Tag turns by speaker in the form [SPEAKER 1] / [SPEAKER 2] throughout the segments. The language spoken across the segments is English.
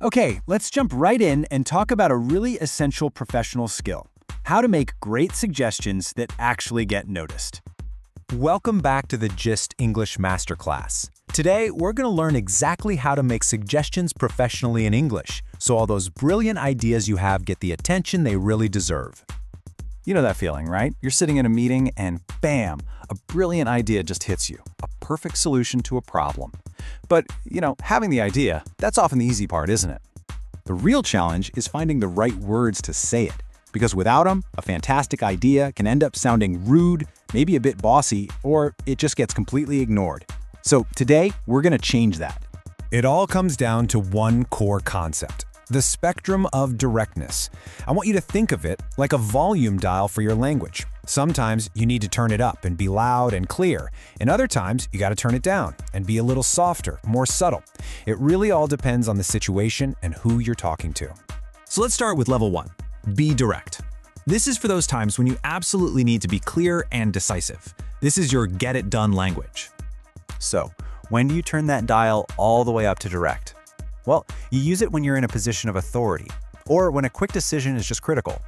[SPEAKER 1] Okay, let's jump right in and talk about a really essential professional skill: how to make great suggestions that actually get noticed.
[SPEAKER 2] Welcome back to the Gist English Masterclass. Today, we're going to learn exactly how to make suggestions professionally in English, so all those brilliant ideas you have get the attention they really deserve.
[SPEAKER 1] You know that feeling, right? You're sitting in a meeting and bam, a brilliant idea just hits you. A perfect solution to a problem. But, having the idea, that's often the easy part, isn't it? The real challenge is finding the right words to say it. Because without them, a fantastic idea can end up sounding rude, maybe a bit bossy, or it just gets completely ignored. So today, we're going to change that.
[SPEAKER 2] It all comes down to one core concept: the spectrum of directness. I want you to think of it like a volume dial for your language. Sometimes you need to turn it up and be loud and clear, and other times you got to turn it down and be a little softer, more subtle. It really all depends on the situation and who you're talking to. So let's start with level 1. Be direct. This is for those times when you absolutely need to be clear and decisive. This is your get-it-done language.
[SPEAKER 1] So, when do you turn that dial all the way up to direct? Well, you use it when you're in a position of authority, or when a quick decision is just critical.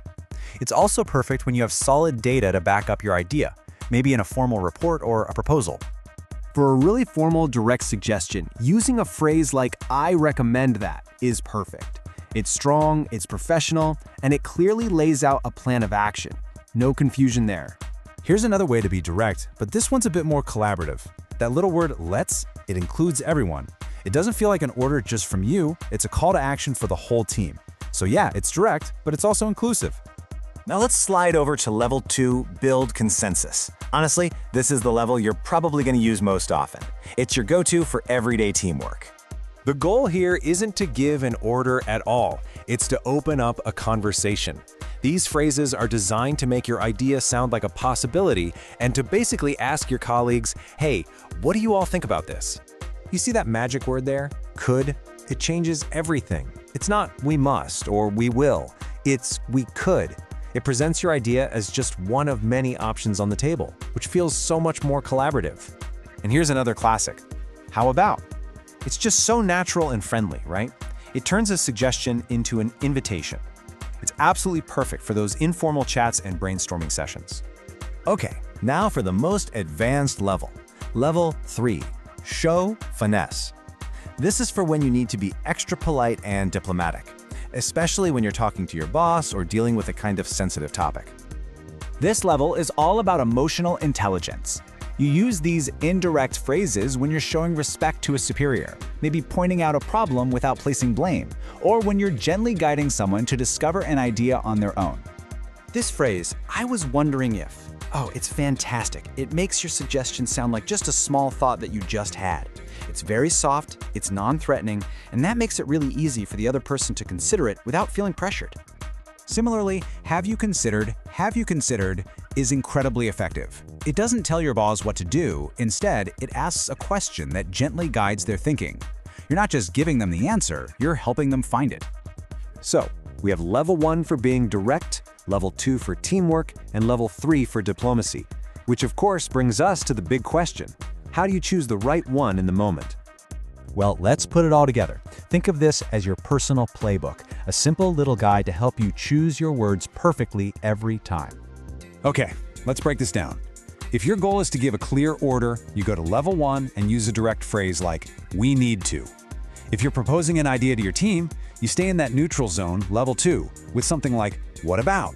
[SPEAKER 1] It's also perfect when you have solid data to back up your idea, maybe in a formal report or a proposal. For a really formal, direct suggestion, using a phrase like "I recommend that" is perfect. It's strong, it's professional, and it clearly lays out a plan of action. No confusion there.
[SPEAKER 2] Here's another way to be direct, but this one's a bit more collaborative. That little word "let's," it includes everyone. It doesn't feel like an order just from you, it's a call to action for the whole team. So yeah, it's direct, but it's also inclusive.
[SPEAKER 1] Now let's slide over to level 2, build consensus. Honestly, this is the level you're probably going to use most often. It's your go-to for everyday teamwork.
[SPEAKER 2] The goal here isn't to give an order at all, it's to open up a conversation. These phrases are designed to make your idea sound like a possibility and to basically ask your colleagues, hey, what do you all think about this? You see that magic word there, could? It changes everything. It's not "we must" or "we will," it's "we could." It presents your idea as just one of many options on the table, which feels so much more collaborative. And here's another classic: how about? It's just so natural and friendly, right? It turns a suggestion into an invitation. It's absolutely perfect for those informal chats and brainstorming sessions.
[SPEAKER 1] Okay, now for the most advanced level. Level 3, show finesse. This is for when you need to be extra polite and diplomatic, especially when you're talking to your boss or dealing with a kind of sensitive topic. This level is all about emotional intelligence. You use these indirect phrases when you're showing respect to a superior, maybe pointing out a problem without placing blame, or when you're gently guiding someone to discover an idea on their own. This phrase, "I was wondering if," it's fantastic. It makes your suggestion sound like just a small thought that you just had. It's very soft, it's non-threatening, and that makes it really easy for the other person to consider it without feeling pressured. Similarly, have you considered is incredibly effective. It doesn't tell your boss what to do. Instead, it asks a question that gently guides their thinking. You're not just giving them the answer, you're helping them find it.
[SPEAKER 2] So, we have level 1 for being direct, level 2 for teamwork, and level 3 for diplomacy. Which of course brings us to the big question: how do you choose the right one in the moment? Well, let's put it all together. Think of this as your personal playbook, a simple little guide to help you choose your words perfectly every time. Okay, let's break this down. If your goal is to give a clear order, you go to level 1 and use a direct phrase like "we need to." If you're proposing an idea to your team, you stay in that neutral zone, level 2, with something like "what about?"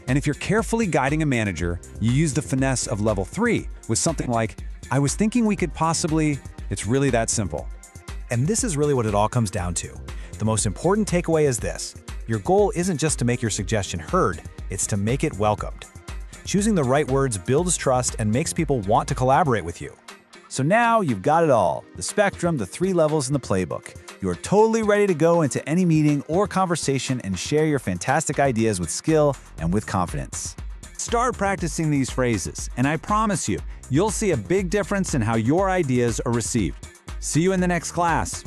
[SPEAKER 2] And if you're carefully guiding a manager, you use the finesse of level 3 with something like "I was thinking we could possibly..." It's really that simple. And this is really what it all comes down to. The most important takeaway is this: your goal isn't just to make your suggestion heard, it's to make it welcomed. Choosing the right words builds trust and makes people want to collaborate with you. So now you've got it all: the spectrum, the 3 levels in the playbook. You're totally ready to go into any meeting or conversation and share your fantastic ideas with skill and with confidence. Start practicing these phrases, and I promise you, you'll see a big difference in how your ideas are received. See you in the next class.